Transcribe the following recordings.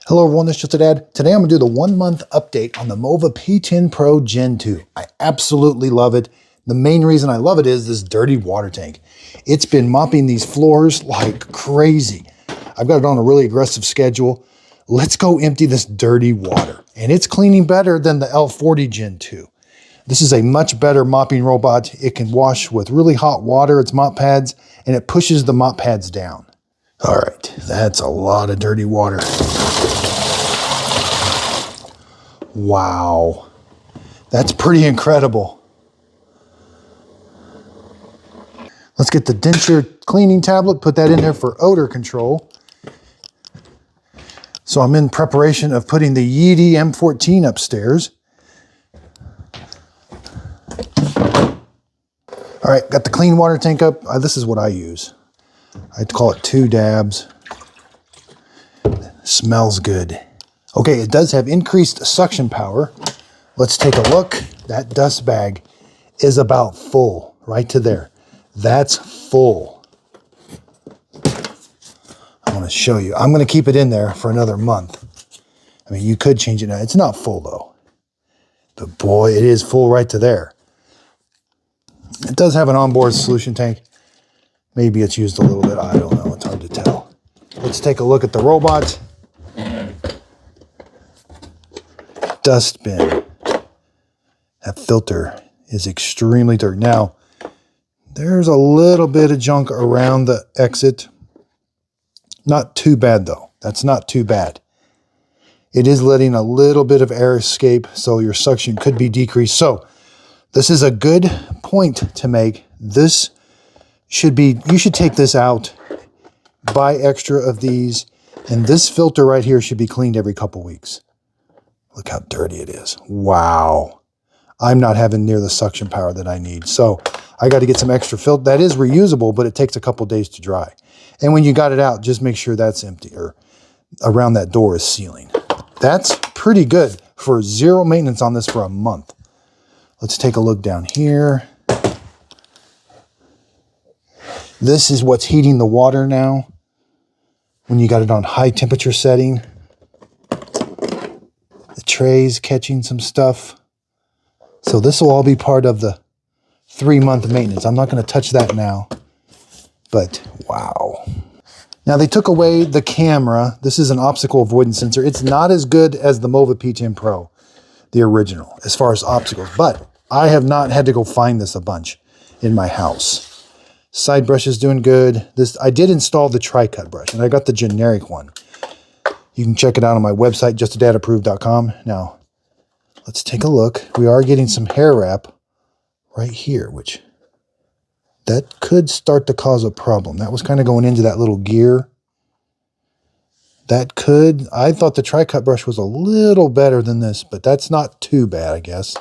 Hello everyone, this is Just a Dad. Today I'm going to do the 1 month update on the MOVA P10 Pro Gen 2. I absolutely love it. The main reason I love it is this dirty water tank. It's been mopping these floors like crazy. I've got it on a really aggressive schedule. Let's go empty this dirty water. And it's cleaning better than the L40 Gen 2. This is a much better mopping robot. It can wash with really hot water, its mop pads, and it pushes the mop pads down. All right, that's a lot of dirty water. Wow, that's pretty incredible. Let's get the denture cleaning tablet, put that in there for odor control. So I'm in preparation of putting the Yeti M14 upstairs. All right, got the clean water tank up. This is what I use. I'd call it 2 dabs. Smells good. Okay, it does have increased suction power. Let's take a look. That dust bag is about full, right to there. That's full. I want to show you. I'm going to keep it in there for another month. I mean, you could change it now. It's not full though. But boy, it is full right to there. It does have an onboard solution tank. Maybe it's used a little bit. I don't know. It's hard to tell. Let's take a look at the robot. Dust bin. That filter is extremely dirty. Now, there's a little bit of junk around the exit. Not too bad though. That's not too bad. It is letting a little bit of air escape, so your suction could be decreased. So this is a good point to make. This should be, you should take this out, buy extra of these, and this filter right here should be cleaned every couple weeks. Look how dirty it is. Wow. I'm not having near the suction power that I need. So I got to get some extra filter. That is reusable, but it takes a couple days to dry. And when you got it out, just make sure that's empty, or around that door is sealing. That's pretty good for zero maintenance on this for a month. Let's take a look down here. This is what's heating the water now when you got it on high temperature setting. The tray's catching some stuff. So this will all be part of the 3-month maintenance. I'm not going to touch that now, but wow. Now they took away the camera. This is an obstacle avoidance sensor. It's not as good as the MOVA P10 Pro, the original, as far as obstacles, but I have not had to go find this a bunch in my house. Side brush is doing good. I did install the tri-cut brush, and I got the generic one. You can check it out on my website, justadadapproved.com. Now, let's take a look. We are getting some hair wrap right here, which that could start to cause a problem. That was kind of going into that little gear. That could, I thought the tri-cut brush was a little better than this, but that's not too bad, I guess.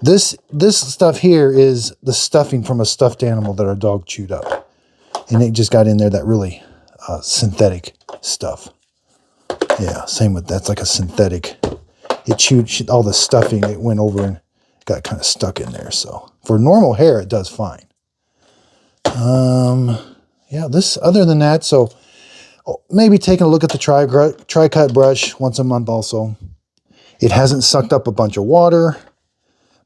This stuff here is the stuffing from a stuffed animal that our dog chewed up. And it just got in there, that really synthetic stuff. Yeah, same with that's like a synthetic. It chewed all the stuffing. It went over and got kind of stuck in there. So for normal hair, it does fine. Yeah, this other than that, so maybe taking a look at the tri-cut brush once a month also. It hasn't sucked up a bunch of water.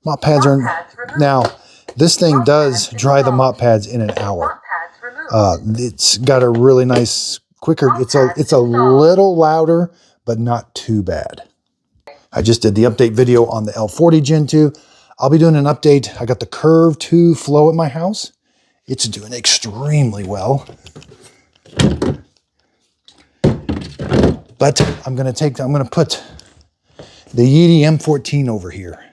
Mop pads are now. This thing does dry the mop pads in an hour. It's got a really nice quicker. It's a little louder, but not too bad. I just did the update video on the L40 Gen 2. I'll be doing an update. I got the Curve 2 Flow at my house. It's doing extremely well. But I'm going to put the Yeti M14 over here.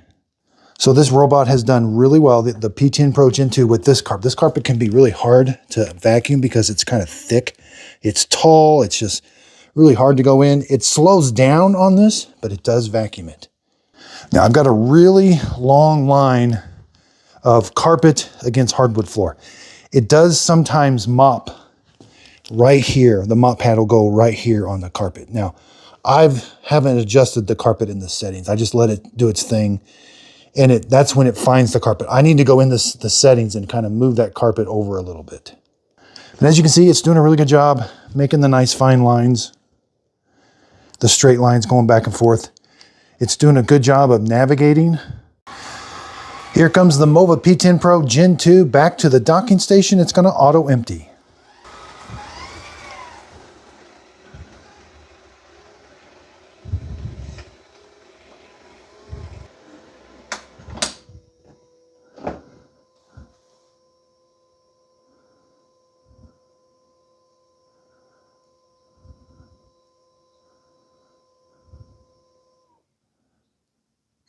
So this robot has done really well. The P10 Pro Gen 2 with this carpet. This carpet can be really hard to vacuum because it's kind of thick. It's tall. It's just really hard to go in. It slows down on this, but it does vacuum it. Now I've got a really long line of carpet against hardwood floor. It does sometimes mop right here. The mop pad will go right here on the carpet. Now I haven't adjusted the carpet in the settings. I just let it do its thing. And that's when it finds the carpet. I need to go in the settings and kind of move that carpet over a little bit. And as you can see, it's doing a really good job making the nice fine lines. the straight lines going back and forth. It's doing a good job of navigating. Here comes the MOVA P10 Pro Gen 2 back to the docking station. It's going to auto empty.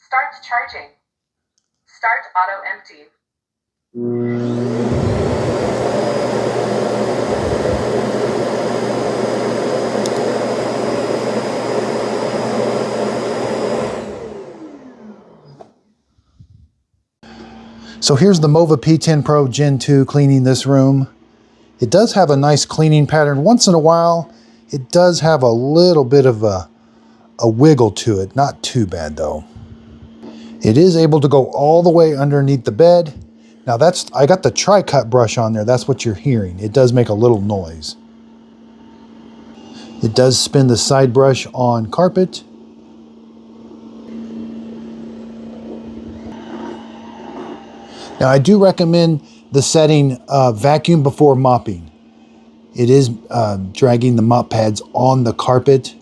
Start charging. Start auto empty. So here's the MOVA P10 Pro Gen 2 cleaning this room. It does have a nice cleaning pattern. Once in a while, it does have a little bit of a wiggle to it. Not too bad though. It is able to go all the way underneath the bed. Now I got the tri-cut brush on there. That's what you're hearing. It does make a little noise. It does spin the side brush on carpet. Now I do recommend the setting vacuum before mopping. It is dragging the mop pads on the carpet.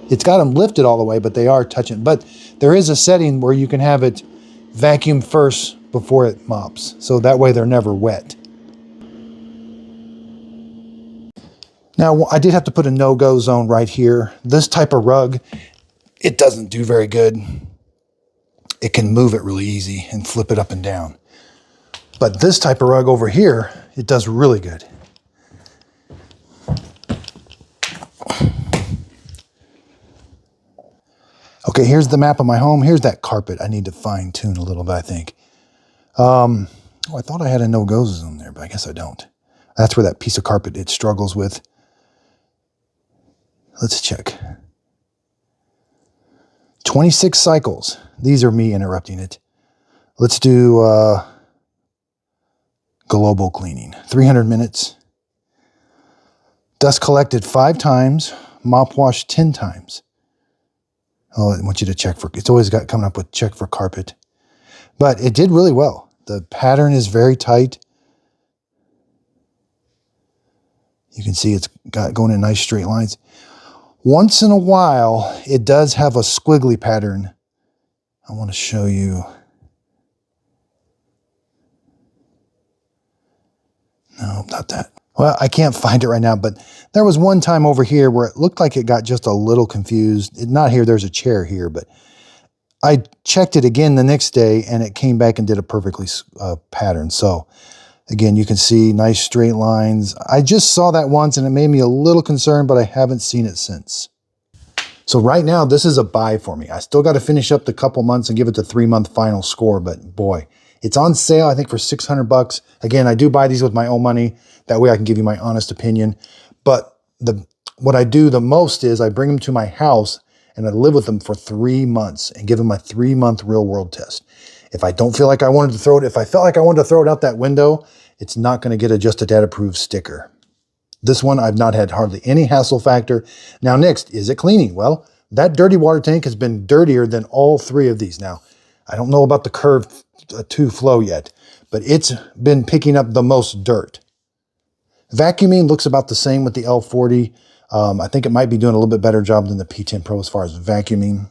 It's got them lifted all the way, but they are touching. But there is a setting where you can have it vacuum first before it mops. So that way they're never wet. Now I did have to put a no-go zone right here. This type of rug, it doesn't do very good. It can move it really easy and flip it up and down. But this type of rug over here, it does really good. Okay, here's the map of my home. Here's that carpet. I need to fine tune a little bit, I think. Oh, I thought I had a no-go zone there, but I guess I don't. That's where that piece of carpet it struggles with. Let's check. 26 cycles. These are me interrupting it. Let's do global cleaning. 300 minutes. Dust collected 5 times. Mop wash 10 times. Oh, I want you to check for, it's always got coming up with check for carpet. But it did really well. The pattern is very tight. You can see it's got going in nice straight lines. Once in a while, it does have a squiggly pattern. I want to show you. No, not that. Well, I can't find it right now, but there was one time over here where it looked like it got just a little confused. Not here, there's a chair here, but I checked it again the next day and it came back and did a perfectly pattern. So again, you can see nice straight lines. I just saw that once and it made me a little concerned, but I haven't seen it since. So right now, this is a buy for me. I still got to finish up the couple months and give it the 3-month final score, but boy, it's on sale, I think, for $600. Again, I do buy these with my own money. That way I can give you my honest opinion. But what I do the most is I bring them to my house and I live with them for 3 months and give them a 3-month real world test. If I don't feel like I wanted to throw it, if I felt like I wanted to throw it out that window, it's not going to get a Just a Dad approved sticker. This one, I've not had hardly any hassle factor. Now next, is it cleaning? Well, that dirty water tank has been dirtier than all 3 of these. Now, I don't know about the curved 2 flow yet, but it's been picking up the most dirt. Vacuuming looks about the same with the L40. I think it might be doing a little bit better job than the P10 Pro as far as vacuuming.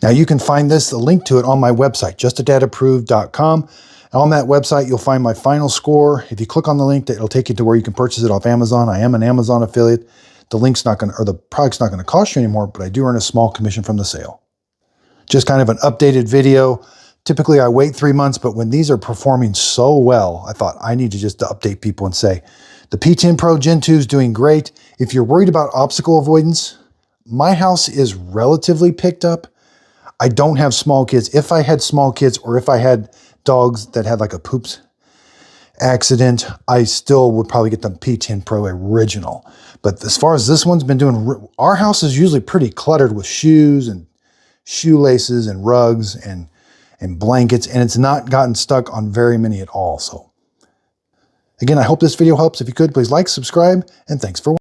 Now you can find a link to it on my website, justadadapproved.com. On that website, you'll find my final score. If you click on the link, it'll take you to where you can purchase it off Amazon. I am an Amazon affiliate. The link's not going to, or the product's not going to cost you anymore, but I do earn a small commission from the sale. Just kind of an updated video. Typically I wait 3 months, but when these are performing so well, I thought I need to just update people and say, the P10 Pro Gen 2 is doing great. If you're worried about obstacle avoidance, my house is relatively picked up. I don't have small kids. If I had small kids or if I had dogs that had like a poops accident, I still would probably get the P10 Pro original. But as far as this one's been doing, our house is usually pretty cluttered with shoes and shoelaces and rugs and blankets, and it's not gotten stuck on very many at all. So again, I hope this video helps. If you could, please like, subscribe, and thanks for watching.